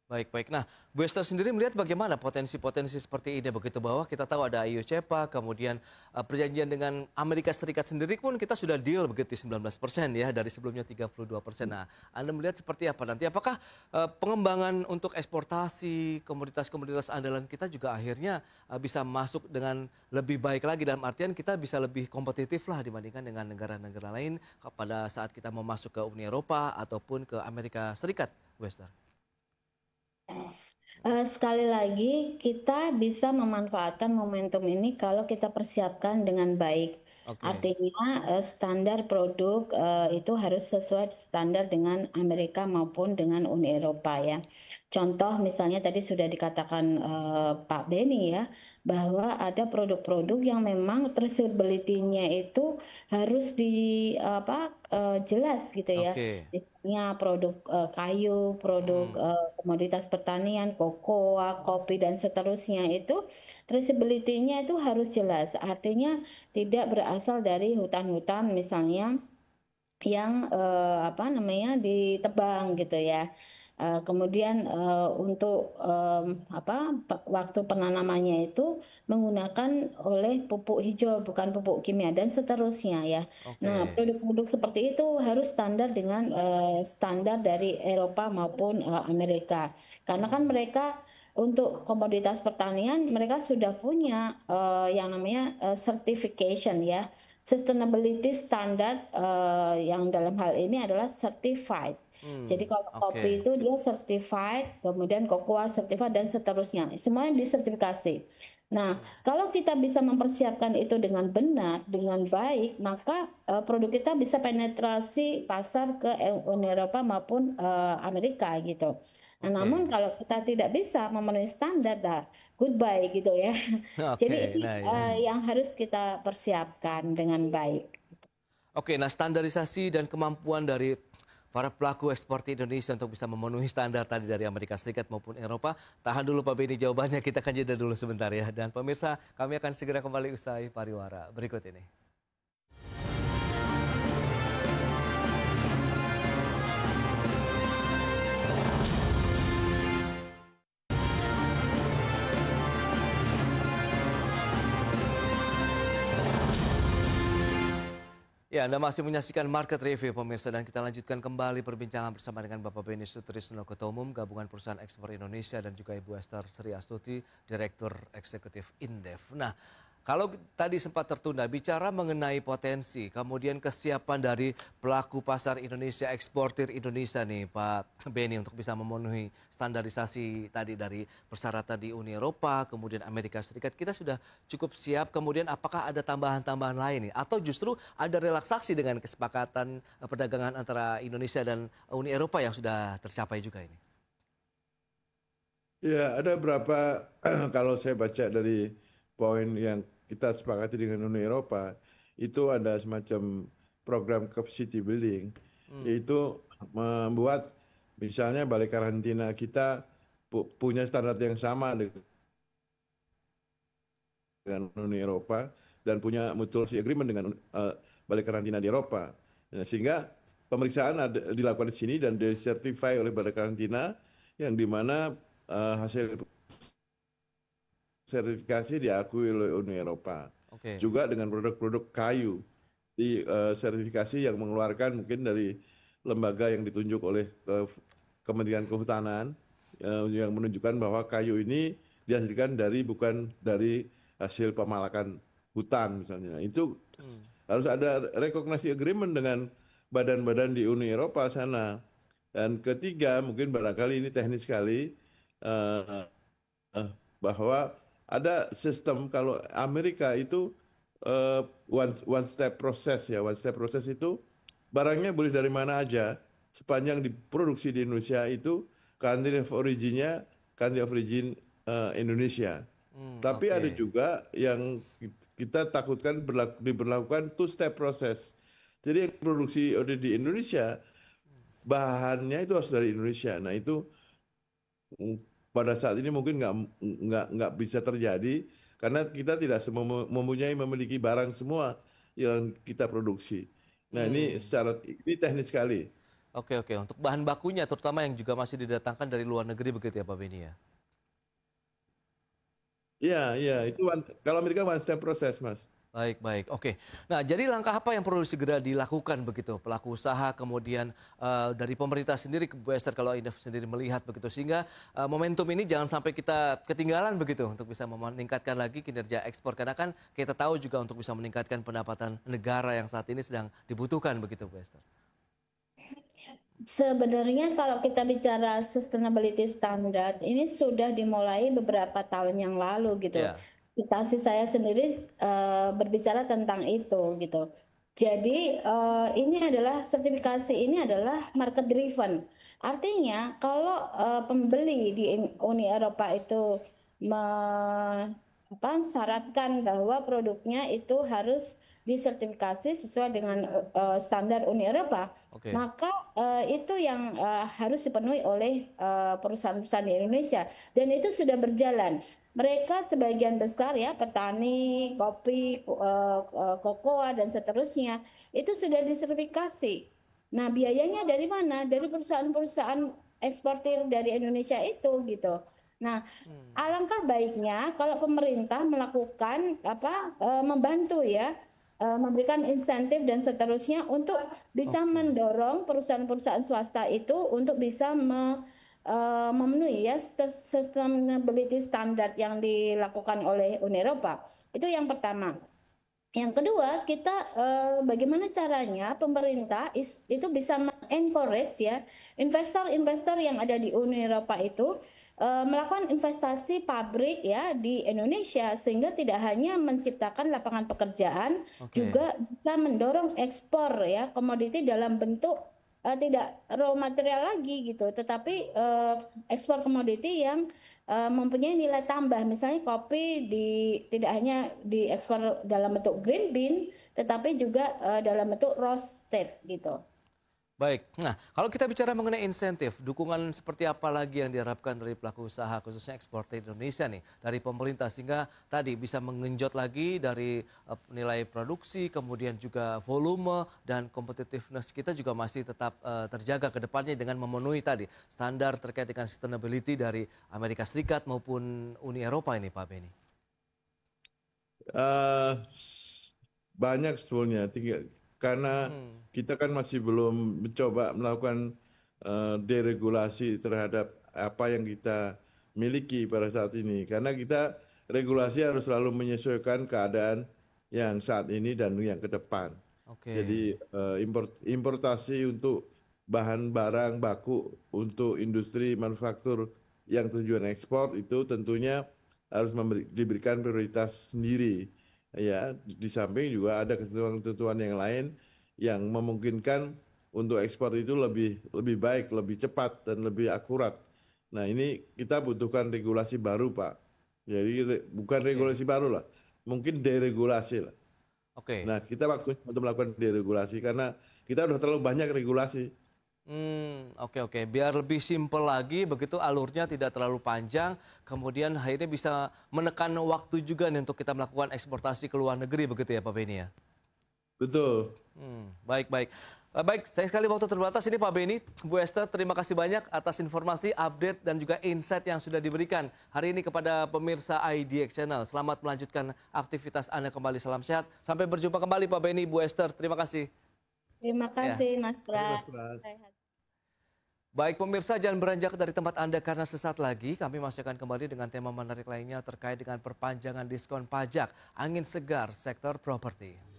Baik, baik. Nah, Bu Esther sendiri melihat bagaimana potensi-potensi seperti ini begitu bahwa kita tahu ada IU CEPA, kemudian perjanjian dengan Amerika Serikat sendiri pun kita sudah deal begitu 19% ya dari sebelumnya 32%. Nah, Anda melihat seperti apa nanti? Apakah pengembangan untuk eksportasi komoditas-komoditas andalan kita juga akhirnya bisa masuk dengan lebih baik lagi dalam artian kita bisa lebih kompetitif lah dibandingkan dengan negara-negara lain pada saat kita mau masuk ke Uni Eropa ataupun ke Amerika Serikat, Bu Esther? Sekali lagi, kita bisa memanfaatkan momentum ini kalau kita persiapkan dengan baik. Oke. Artinya, standar produk itu harus sesuai standar dengan Amerika maupun dengan Uni Eropa ya. Contoh misalnya tadi sudah dikatakan Pak Beni ya, bahwa ada produk-produk yang memang traceability-nya itu harus jelas gitu ya. Oke. Misalnya produk kayu, produk Mhm. komoditas pertanian, kokoa, kopi dan seterusnya itu traceability-nya itu harus jelas. Artinya tidak berasal dari hutan-hutan misalnya yang ditebang gitu ya. Kemudian untuk waktu penanamannya itu menggunakan oleh pupuk hijau bukan pupuk kimia dan seterusnya ya. Nah, Oke. produk-produk seperti itu harus standar dengan standar dari Eropa maupun Amerika. Karena kan Mhm. mereka untuk komoditas pertanian mereka sudah punya yang namanya certification ya. Sustainability standard yang dalam hal ini adalah certified. Jadi kalau kopi Oke. itu dia certified, kemudian cocoa certified dan seterusnya. Semuanya disertifikasi. Nah, Mhm. kalau kita bisa mempersiapkan itu dengan benar, dengan baik, maka produk kita bisa penetrasi pasar ke Uni Eropa maupun Amerika gitu. Nah, namun Oke. kalau kita tidak bisa memenuhi standar, nah, goodbye gitu ya. Jadi Oke, ini nah ya. yang harus kita persiapkan dengan baik. Oke, nah standarisasi dan kemampuan dari para pelaku ekspor di Indonesia untuk bisa memenuhi standar tadi dari Amerika Serikat maupun Eropa. Tahan dulu Pak Beni jawabannya, kita akan jeda dulu sebentar ya. Dan pemirsa, kami akan segera kembali usai pariwara berikut ini. Ya, Anda masih menyaksikan Market Review pemirsa dan kita lanjutkan kembali perbincangan bersama dengan Bapak Beni Sutrisno Ketua Umum Gabungan Perusahaan Ekspor Indonesia dan juga Ibu Esther Sri Astuti, Direktur Eksekutif Indef. Nah, kalau tadi sempat tertunda bicara mengenai potensi, kemudian kesiapan dari pelaku pasar Indonesia, eksportir Indonesia nih Pak Beni untuk bisa memenuhi standarisasi tadi dari persyaratan di Uni Eropa, kemudian Amerika Serikat, kita sudah cukup siap. Kemudian apakah ada tambahan-tambahan lain nih? Atau justru ada relaksasi dengan kesepakatan perdagangan antara Indonesia dan Uni Eropa yang sudah tercapai juga ini? Ya, ada berapa kalau saya baca dari poin yang kita sepakati dengan Uni Eropa, itu ada semacam program capacity building, Hmm. yaitu membuat misalnya balai karantina kita punya standar yang sama dengan Uni Eropa dan punya mutual agreement dengan balai karantina di Eropa. Nah, sehingga pemeriksaan dilakukan di sini dan disertify oleh balai karantina yang dimana hasil sertifikasi diakui oleh Uni Eropa. Oke. Juga dengan produk-produk kayu di sertifikasi yang mengeluarkan mungkin dari lembaga yang ditunjuk oleh Kementerian Kehutanan yang menunjukkan bahwa kayu ini dihasilkan bukan dari hasil pemalakan hutan misalnya. Nah, itu Hmm. harus ada recognition agreement dengan badan-badan di Uni Eropa sana. Dan ketiga, mungkin barangkali ini teknis sekali, eh, bahwa ada sistem kalau Amerika itu one step proses ya, one step proses itu barangnya boleh dari mana aja sepanjang diproduksi di Indonesia itu country of origin Indonesia. Tapi ada Oke. juga yang kita takutkan diberlakukan two step proses. Jadi yang produksi di Indonesia bahannya itu harus dari Indonesia. Nah itu mm, pada saat ini mungkin nggak bisa terjadi karena kita tidak memiliki barang semua yang kita produksi. Nah ini Hmm. ini teknis sekali. Oke, oke. Untuk bahan bakunya terutama yang juga masih didatangkan dari luar negeri begitu ya Pak Beni ya? Iya, iya, itu kalau Amerika one step proses, Mas. Baik, baik. Oke. Nah, jadi langkah apa yang perlu segera dilakukan begitu pelaku usaha kemudian dari pemerintah sendiri Bu Esther kalau Indef sendiri melihat begitu sehingga momentum ini jangan sampai kita ketinggalan begitu untuk bisa meningkatkan lagi kinerja ekspor karena kan kita tahu juga untuk bisa meningkatkan pendapatan negara yang saat ini sedang dibutuhkan begitu Bu Esther. Sebenarnya kalau kita bicara sustainability standard, ini sudah dimulai beberapa tahun yang lalu gitu. Ya. Citasi saya sendiri berbicara tentang itu gitu. Jadi ini adalah sertifikasi ini adalah market driven. Artinya kalau pembeli di Uni Eropa itu syaratkan bahwa produknya itu harus disertifikasi sesuai dengan standar Uni Eropa, Oke. maka itu yang harus dipenuhi oleh perusahaan-perusahaan di Indonesia dan itu sudah berjalan. Mereka sebagian besar ya petani kopi, kokoa dan seterusnya itu sudah disertifikasi. Nah biayanya dari mana? Dari perusahaan-perusahaan eksportir dari Indonesia itu gitu. Nah, alangkah baiknya kalau pemerintah melakukan membantu ya, memberikan insentif dan seterusnya untuk bisa mendorong perusahaan-perusahaan swasta itu untuk bisa memenuhi ya sustainability standard yang dilakukan oleh Uni Eropa. Itu yang pertama. Yang kedua, kita bagaimana caranya pemerintah itu bisa encourage ya investor-investor yang ada di Uni Eropa itu melakukan investasi pabrik ya di Indonesia sehingga tidak hanya menciptakan lapangan pekerjaan, juga bisa mendorong ekspor ya komoditi dalam bentuk tidak raw material lagi gitu, tetapi ekspor komoditi yang mempunyai nilai tambah. Misalnya kopi tidak hanya diekspor dalam bentuk green bean, tetapi juga dalam bentuk roasted gitu. Baik, nah kalau kita bicara mengenai insentif, dukungan seperti apa lagi yang diharapkan dari pelaku usaha khususnya eksportir Indonesia nih dari pemerintah sehingga tadi bisa mengenjot lagi dari nilai produksi, kemudian juga volume dan competitiveness kita juga masih tetap terjaga ke depannya dengan memenuhi tadi standar terkait dengan sustainability dari Amerika Serikat maupun Uni Eropa ini Pak Beni. Banyak sebetulnya, karena kita kan masih belum mencoba melakukan deregulasi terhadap apa yang kita miliki pada saat ini. Karena kita regulasi harus selalu menyesuaikan keadaan yang saat ini dan yang ke depan. Jadi importasi untuk bahan barang baku untuk industri manufaktur yang tujuan ekspor itu tentunya harus diberikan prioritas sendiri. Ya, di samping juga ada ketentuan-ketentuan yang lain yang memungkinkan untuk ekspor itu lebih baik, lebih cepat dan lebih akurat. Nah, ini kita butuhkan regulasi baru, Pak. Jadi bukan regulasi baru lah, mungkin deregulasi lah. Nah, kita waktunya untuk melakukan deregulasi karena kita udah terlalu banyak regulasi. Oke. Biar lebih simpel lagi, begitu alurnya tidak terlalu panjang, kemudian akhirnya bisa menekan waktu juga nih untuk kita melakukan eksportasi ke luar negeri, begitu ya Pak Beni ya? Betul. Baik. Baik, sayang sekali waktu terbatas ini Pak Beni. Bu Esther, terima kasih banyak atas informasi, update, dan juga insight yang sudah diberikan hari ini kepada pemirsa IDX Channel. Selamat melanjutkan aktivitas Anda kembali, salam sehat. Sampai berjumpa kembali Pak Beni, Bu Esther, terima kasih. Terima kasih Mas Pras. Baik pemirsa, jangan beranjak dari tempat Anda karena sesaat lagi kami masih akan kembali dengan tema menarik lainnya terkait dengan perpanjangan diskon pajak, angin segar sektor properti.